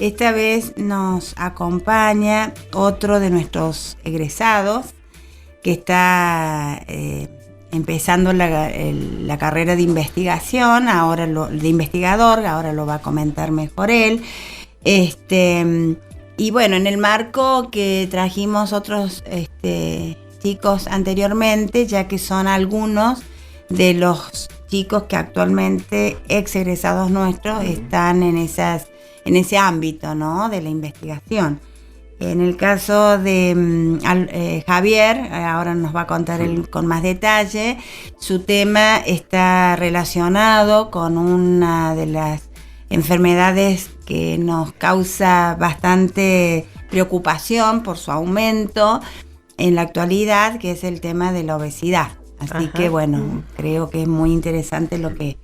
Esta vez nos acompaña otro de nuestros egresados que está empezando la carrera de investigación, de investigador, ahora lo va a comentar mejor él. Y bueno, en el marco que trajimos otros chicos anteriormente, ya que son algunos de los chicos que actualmente ex egresados nuestros están en ese ámbito, ¿no?, de la investigación. En el caso de Javier, ahora nos va a contar él con más detalle, su tema está relacionado con una de las enfermedades que nos causa bastante preocupación por su aumento en la actualidad, que es el tema de la obesidad. Así que bueno, creo que es muy interesante lo que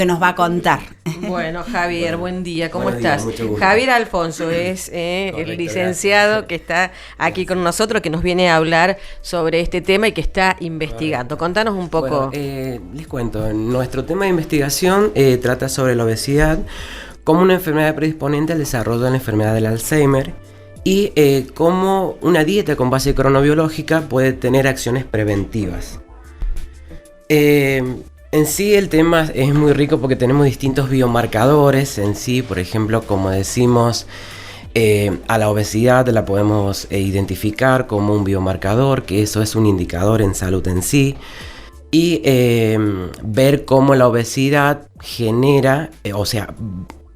nos va a contar. Bueno, Javier, buen día, ¿cómo estás? Mucho gusto. Javier Alfonso es el licenciado gracias. que está aquí con nosotros, que nos viene a hablar sobre este tema y que está investigando. Contanos un poco. Bueno, les cuento, nuestro tema de investigación trata sobre la obesidad como una enfermedad predisponente al desarrollo de la enfermedad del Alzheimer y cómo una dieta con base cronobiológica puede tener acciones preventivas. En sí el tema es muy rico porque tenemos distintos biomarcadores en sí, por ejemplo, como decimos, a la obesidad la podemos identificar como un biomarcador, que eso es un indicador en salud en sí, y ver cómo la obesidad genera,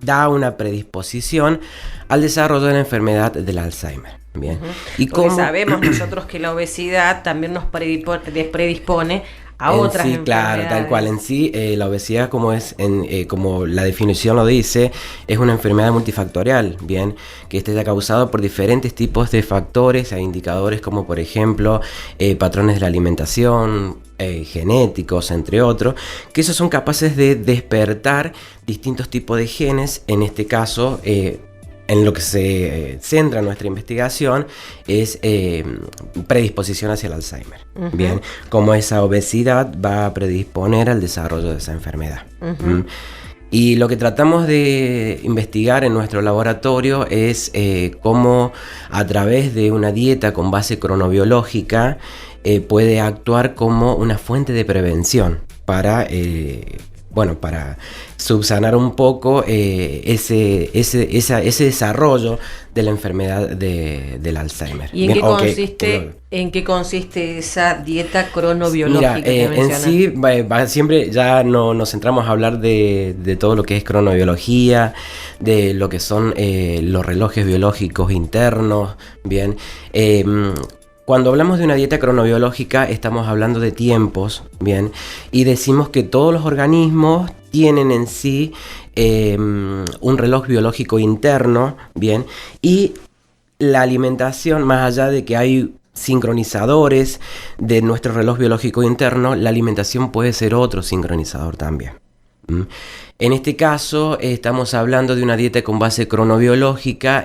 da una predisposición al desarrollo de la enfermedad del Alzheimer. Bien. Y porque sabemos nosotros que la obesidad también nos predispone a otras sí, enfermedades. Claro, tal cual. En sí, la obesidad, como la definición lo dice, es una enfermedad multifactorial, bien, que está causada por diferentes tipos de factores e indicadores, como por ejemplo patrones de la alimentación, genéticos, entre otros, que esos son capaces de despertar distintos tipos de genes. En este caso, en lo que se centra nuestra investigación es predisposición hacia el Alzheimer. Uh-huh. Bien, como esa obesidad va a predisponer al desarrollo de esa enfermedad. Uh-huh. Y lo que tratamos de investigar en nuestro laboratorio es cómo a través de una dieta con base cronobiológica puede actuar como una fuente de prevención para subsanar un poco ese desarrollo de la enfermedad del Alzheimer. ¿Y en qué consiste esa dieta cronobiológica? Mira, que en sí, siempre ya nos centramos a hablar de todo lo que es cronobiología, de lo que son los relojes biológicos internos, bien. Cuando hablamos de una dieta cronobiológica estamos hablando de tiempos, bien, y decimos que todos los organismos tienen en sí un reloj biológico interno, bien, y la alimentación, más allá de que hay sincronizadores de nuestro reloj biológico interno, la alimentación puede ser otro sincronizador también. En este caso estamos hablando de una dieta con base cronobiológica,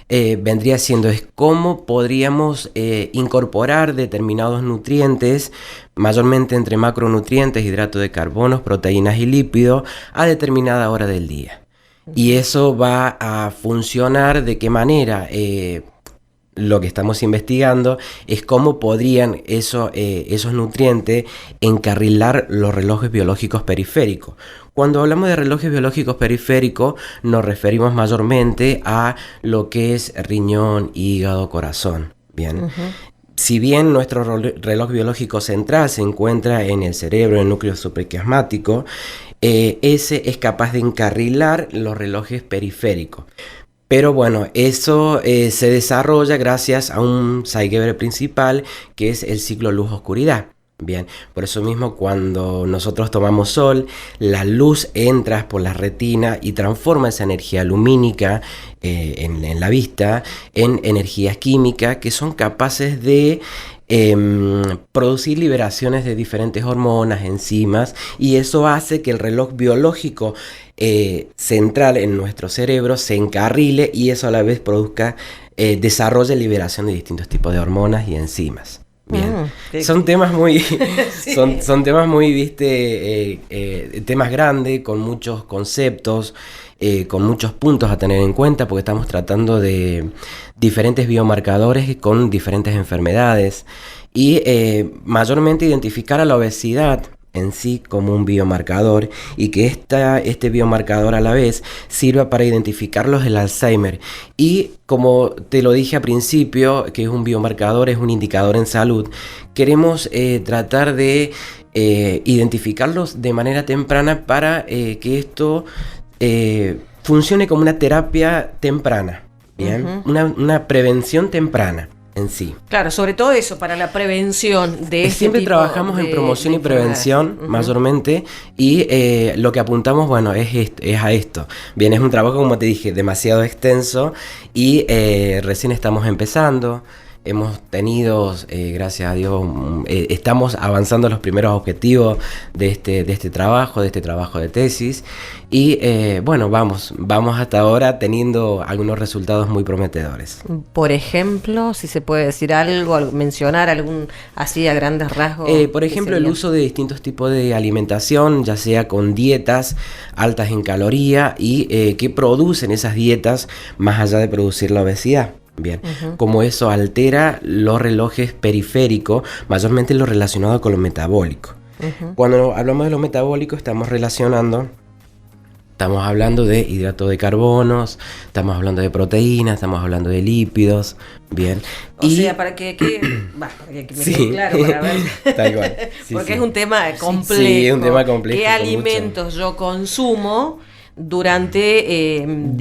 vendría siendo cómo podríamos incorporar determinados nutrientes, mayormente entre macronutrientes, hidratos de carbono, proteínas y lípidos, a determinada hora del día. Y eso va a funcionar de qué manera. Lo que estamos investigando es cómo podrían esos nutrientes encarrilar los relojes biológicos periféricos. Cuando hablamos de relojes biológicos periféricos nos referimos mayormente a lo que es riñón, hígado, corazón. Bien. Uh-huh. Si bien nuestro reloj biológico central se encuentra en el cerebro, en el núcleo supraquiasmático, ese es capaz de encarrilar los relojes periféricos. Pero bueno, eso se desarrolla gracias a un Zagibre principal, que es el ciclo luz-oscuridad. Bien, por eso mismo cuando nosotros tomamos sol, la luz entra por la retina y transforma esa energía lumínica en la vista en energías químicas que son capaces de producir liberaciones de diferentes hormonas, enzimas, y eso hace que el reloj biológico central en nuestro cerebro se encarrile y eso a la vez produzca, desarrolle liberación de distintos tipos de hormonas y enzimas. Bien, son temas muy, sí. son temas muy, temas grandes con muchos conceptos. con muchos puntos a tener en cuenta, porque estamos tratando de diferentes biomarcadores con diferentes enfermedades y mayormente identificar a la obesidad en sí como un biomarcador, y que este biomarcador a la vez sirva para identificarlos del Alzheimer. Y como te lo dije al principio, que es un biomarcador, es un indicador en salud, queremos tratar de identificarlos de manera temprana para que esto funcione como una terapia temprana, ¿bien? Una prevención temprana en sí. Claro, sobre todo eso, para la prevención de este Siempre tipo trabajamos en promoción y prevención, mayormente, y lo que apuntamos, bueno, es a esto. Bien, es un trabajo, como te dije, demasiado extenso, y recién estamos empezando. Hemos tenido, gracias a Dios, estamos avanzando los primeros objetivos de este trabajo de tesis, y bueno, vamos hasta ahora teniendo algunos resultados muy prometedores. Por ejemplo, si se puede decir algo, mencionar algún así a grandes rasgos. Por ejemplo, el uso de distintos tipos de alimentación, ya sea con dietas altas en caloría y que producen esas dietas más allá de producir la obesidad. Bien, como eso altera los relojes periféricos, mayormente lo relacionado con lo metabólico. Cuando hablamos de lo metabólico estamos hablando de hidratos de carbonos, estamos hablando de proteínas, estamos hablando de lípidos, bien. O sea, para que me quede claro, para ver. Tal cual. Sí, porque sí. es un tema complejo. Sí, es un tema complejo. ¿Qué alimentos yo consumo durante el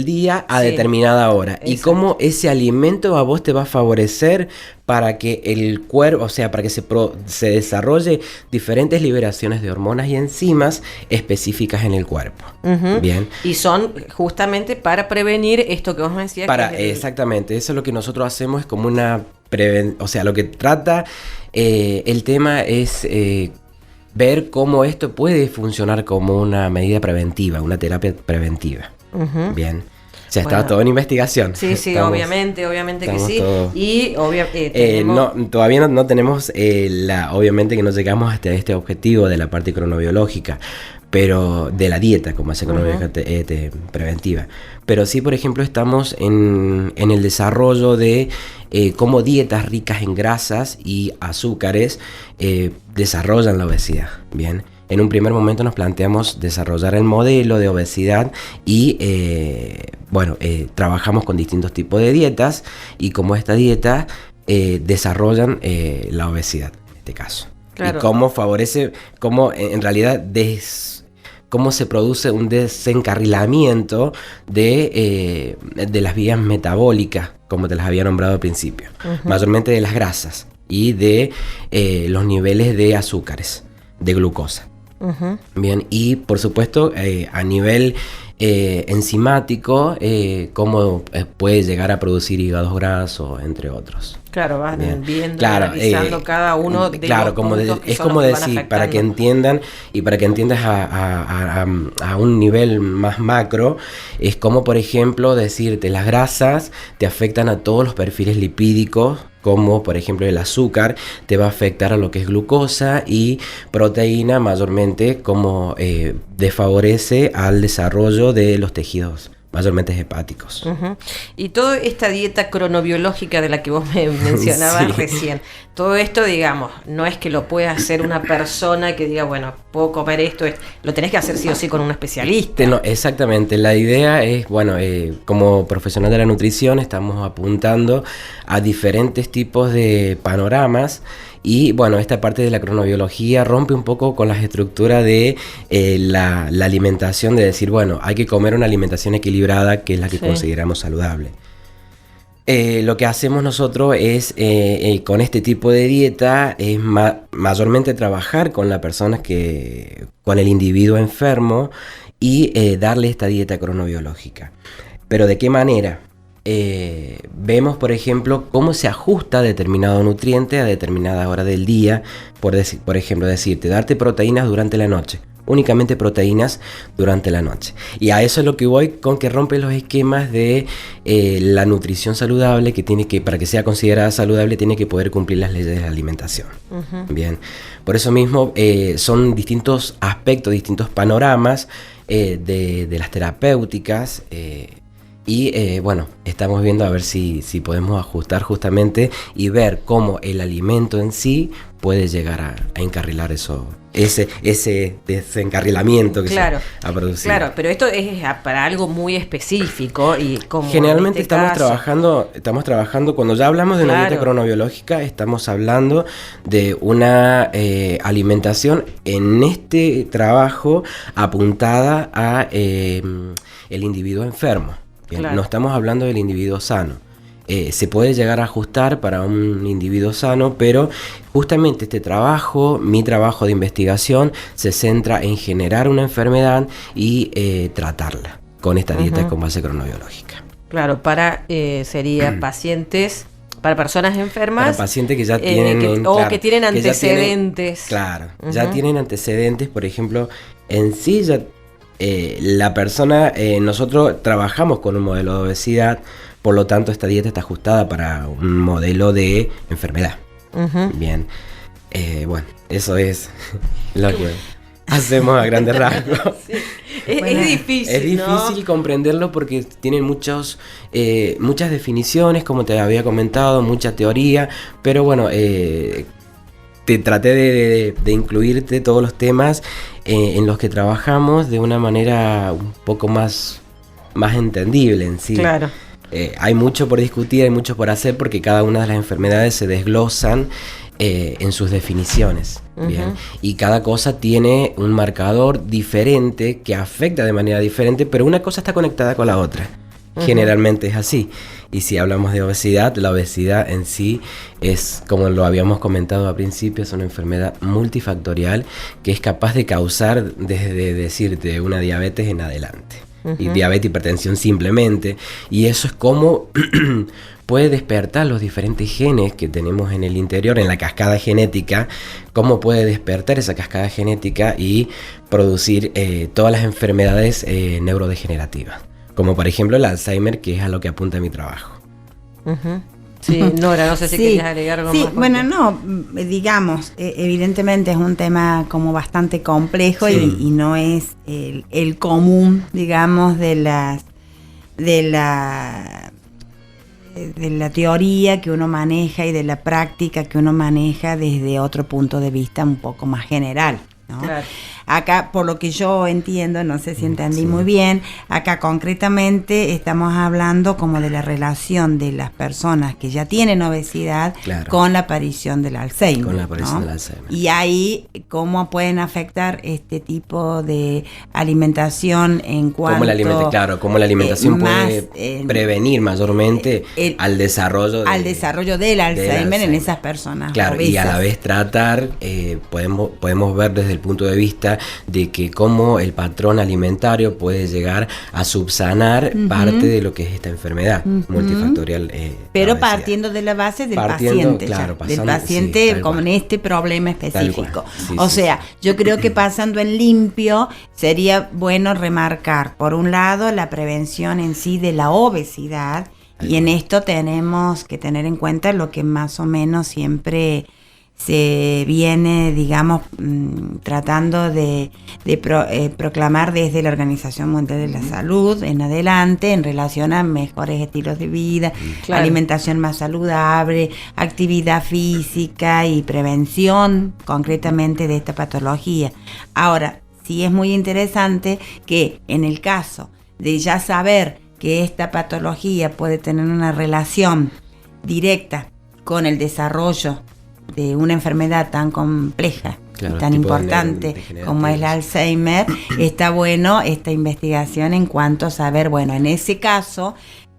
día a sí, determinada hora? Exacto. Y cómo ese alimento a vos te va a favorecer para que el cuerpo, o sea, para que se desarrolle diferentes liberaciones de hormonas y enzimas específicas en el cuerpo. Bien. Y son justamente para prevenir esto que vos me decías. Exactamente, eso es lo que nosotros hacemos, es como una o sea, lo que trata el tema es ver cómo esto puede funcionar como una medida preventiva, una terapia preventiva. Bien. O sea, está todo en investigación. Sí, obviamente que sí. Y todavía no tenemos obviamente que no llegamos hasta este objetivo de la parte cronobiológica, pero de la dieta como hace cronobiológica preventiva. Pero sí, por ejemplo, estamos en el desarrollo de cómo dietas ricas en grasas y azúcares desarrollan la obesidad. Bien. En un primer momento nos planteamos desarrollar el modelo de obesidad y trabajamos con distintos tipos de dietas, y como esta dieta desarrollan la obesidad en este caso. Claro. Y cómo favorece, cómo en realidad cómo se produce un desencarrilamiento de las vías metabólicas, como te las había nombrado al principio, mayormente de las grasas y de los niveles de azúcares, de glucosa. Bien, y por supuesto a nivel enzimático, cómo puede llegar a producir hígados grasos, entre otros. Claro, vas viendo, analizando cada uno de los puntos que es son como los que van decir, afectando. para que entiendan y para que entiendas a un nivel más macro, es como, por ejemplo, decirte, las grasas te afectan a todos los perfiles lipídicos, como por ejemplo el azúcar te va a afectar a lo que es glucosa, y proteína mayormente como desfavorece al desarrollo de los tejidos mayormente hepáticos. Y toda esta dieta cronobiológica de la que vos me mencionabas recién, todo esto, digamos, no es que lo pueda hacer una persona que diga, bueno, puedo comer esto, lo tenés que hacer sí o sí con un especialista. No, exactamente, la idea es, como profesional de la nutrición estamos apuntando a diferentes tipos de panoramas. Y esta parte de la cronobiología rompe un poco con las estructuras de la alimentación, de decir, hay que comer una alimentación equilibrada, que es la que consideramos saludable. Lo que hacemos nosotros es, con este tipo de dieta, es mayormente trabajar con la persona con el individuo enfermo, y darle esta dieta cronobiológica. ¿Pero de qué manera? Vemos, por ejemplo, cómo se ajusta determinado nutriente a determinada hora del día. Por ejemplo, decirte, darte proteínas durante la noche, únicamente proteínas durante la noche. Y a eso es lo que voy, con que rompe los esquemas de la nutrición saludable, que para que sea considerada saludable tiene que poder cumplir las leyes de la alimentación. Bien, por eso mismo son distintos aspectos, distintos panoramas de las terapéuticas. Bueno, estamos viendo a ver si podemos ajustar justamente y ver cómo el alimento en sí puede llegar a encarrilar ese desencarrilamiento que claro, se ha producido. Claro, pero esto es para algo muy específico y como generalmente en este estamos trabajando, cuando ya hablamos de una claro. dieta cronobiológica, estamos hablando de una alimentación en este trabajo apuntada a el individuo enfermo. Bien, claro. no estamos hablando del individuo sano. Se puede llegar a ajustar para un individuo sano, pero justamente mi trabajo de investigación se centra en generar una enfermedad y tratarla con esta dieta con base cronobiológica. Claro, sería pacientes, para personas enfermas. Para pacientes que ya tienen... que tienen antecedentes. Ya tienen antecedentes, por ejemplo, en sí ya... la persona, nosotros trabajamos con un modelo de obesidad, por lo tanto esta dieta está ajustada para un modelo de enfermedad. Bien, bueno, eso es lo que hacemos a grandes rasgos. Sí. Es difícil, es difícil, ¿no?, comprenderlo porque tienen muchas definiciones, como te había comentado, mucha teoría, pero bueno, traté de incluirte todos los temas en los que trabajamos de una manera un poco más entendible en sí. Claro. Hay mucho por discutir, hay mucho por hacer porque cada una de las enfermedades se desglosan en sus definiciones. Bien. Y cada cosa tiene un marcador diferente que afecta de manera diferente, pero una cosa está conectada con la otra. Generalmente es así. Y si hablamos de obesidad, la obesidad en sí es, como lo habíamos comentado al principio, es una enfermedad multifactorial que es capaz de causar, desde decirte, una diabetes en adelante. Y diabetes, hipertensión simplemente. Y eso es como puede despertar los diferentes genes que tenemos en el interior, en la cascada genética, cómo puede despertar esa cascada genética y producir todas las enfermedades neurodegenerativas. Como por ejemplo el Alzheimer, que es a lo que apunta mi trabajo. Sí, Nora, no sé si querías agregar algo más. Sí, bueno, no, digamos, evidentemente es un tema como bastante complejo y no es el común, digamos, de la teoría que uno maneja y de la práctica que uno maneja desde otro punto de vista un poco más general, ¿no? Claro. Acá, por lo que yo entiendo, no sé si entendí muy bien, acá concretamente estamos hablando como de la relación de las personas que ya tienen obesidad con la aparición del Alzheimer. Con la aparición del Alzheimer. Y ahí, ¿cómo pueden afectar este tipo de alimentación en cuanto... Cómo la alimentación puede prevenir mayormente al desarrollo del Alzheimer en esas personas obesas. Y a la vez tratar, podemos ver desde el punto de vista de que cómo el patrón alimentario puede llegar a subsanar parte de lo que es esta enfermedad multifactorial. Pero partiendo de la base del paciente, con este problema específico. Yo creo que pasando en limpio sería bueno remarcar, por un lado, la prevención en sí de la obesidad, y en esto tenemos que tener en cuenta lo que más o menos siempre se viene, digamos, tratando de proclamar desde la Organización Mundial de la Salud en adelante en relación a mejores estilos de vida, alimentación más saludable, actividad física y prevención concretamente de esta patología. Ahora, sí es muy interesante que en el caso de ya saber que esta patología puede tener una relación directa con el desarrollo de una enfermedad tan compleja y tan importante como es el Alzheimer, está bueno esta investigación en cuanto a saber, bueno, en ese caso,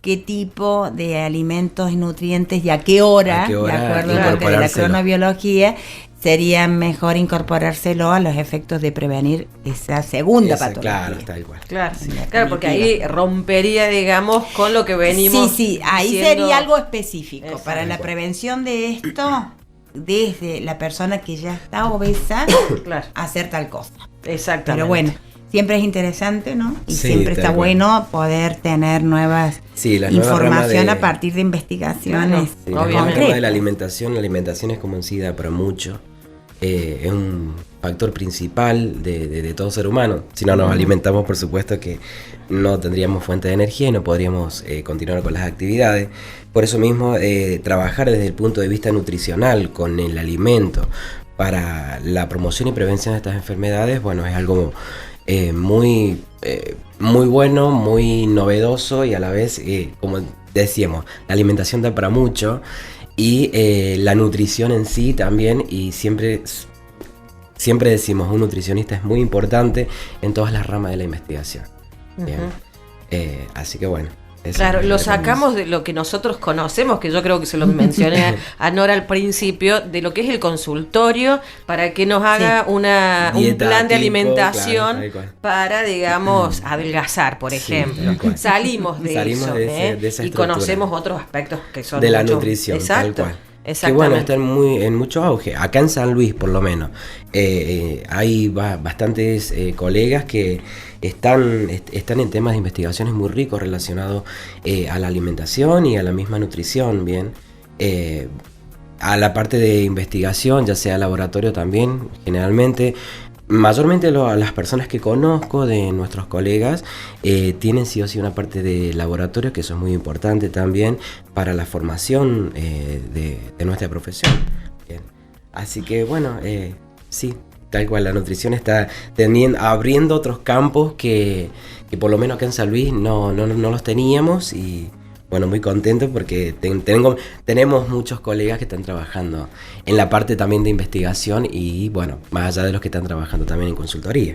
qué tipo de alimentos y nutrientes y a qué hora de acuerdo a lo que de la cronobiología, sería mejor incorporárselo a los efectos de prevenir esa segunda patología. Claro, está igual. Claro, porque ahí rompería, digamos, con lo que venimos. Sí, ahí sería algo específico para la prevención de esto. Desde la persona que ya está obesa hacer tal cosa. Exactamente. Pero bueno, siempre es interesante, ¿no? Y siempre está bueno poder tener nuevas información a partir de investigaciones. La rama de la alimentación es como en sí da para mucho. Es un factor principal de todo ser humano. Si no nos alimentamos, por supuesto que no tendríamos fuente de energía y no podríamos continuar con las actividades. Por eso mismo, trabajar desde el punto de vista nutricional con el alimento para la promoción y prevención de estas enfermedades, bueno, es algo muy bueno, muy novedoso y a la vez, como decíamos, la alimentación da para mucho y la nutrición en sí también, y siempre decimos, un nutricionista es muy importante en todas las ramas de la investigación. Bien. Así que bueno. Claro, lo sacamos de lo que nosotros conocemos, que yo creo que se lo mencioné a Nora al principio, de lo que es el consultorio, para que nos haga un plan de alimentación, claro, para, digamos, adelgazar, por ejemplo. Salimos de eso, de esa y conocemos otros aspectos que son de la nutrición. Exacto. Tal cual. Que bueno, está en mucho auge. Acá en San Luis, por lo menos, hay bastantes colegas que están en temas de investigaciones muy ricos relacionados a la alimentación y a la misma nutrición, bien. A la parte de investigación, ya sea laboratorio también, generalmente. Mayormente las personas que conozco de nuestros colegas tienen sí o sí una parte de laboratorio, que eso es muy importante también para la formación de nuestra profesión. Bien. Así que bueno, sí, tal cual, la nutrición está abriendo otros campos que por lo menos acá en San Luis no los teníamos, y bueno, muy contento porque tenemos muchos colegas que están trabajando en la parte también de investigación y bueno, más allá de los que están trabajando también en consultoría.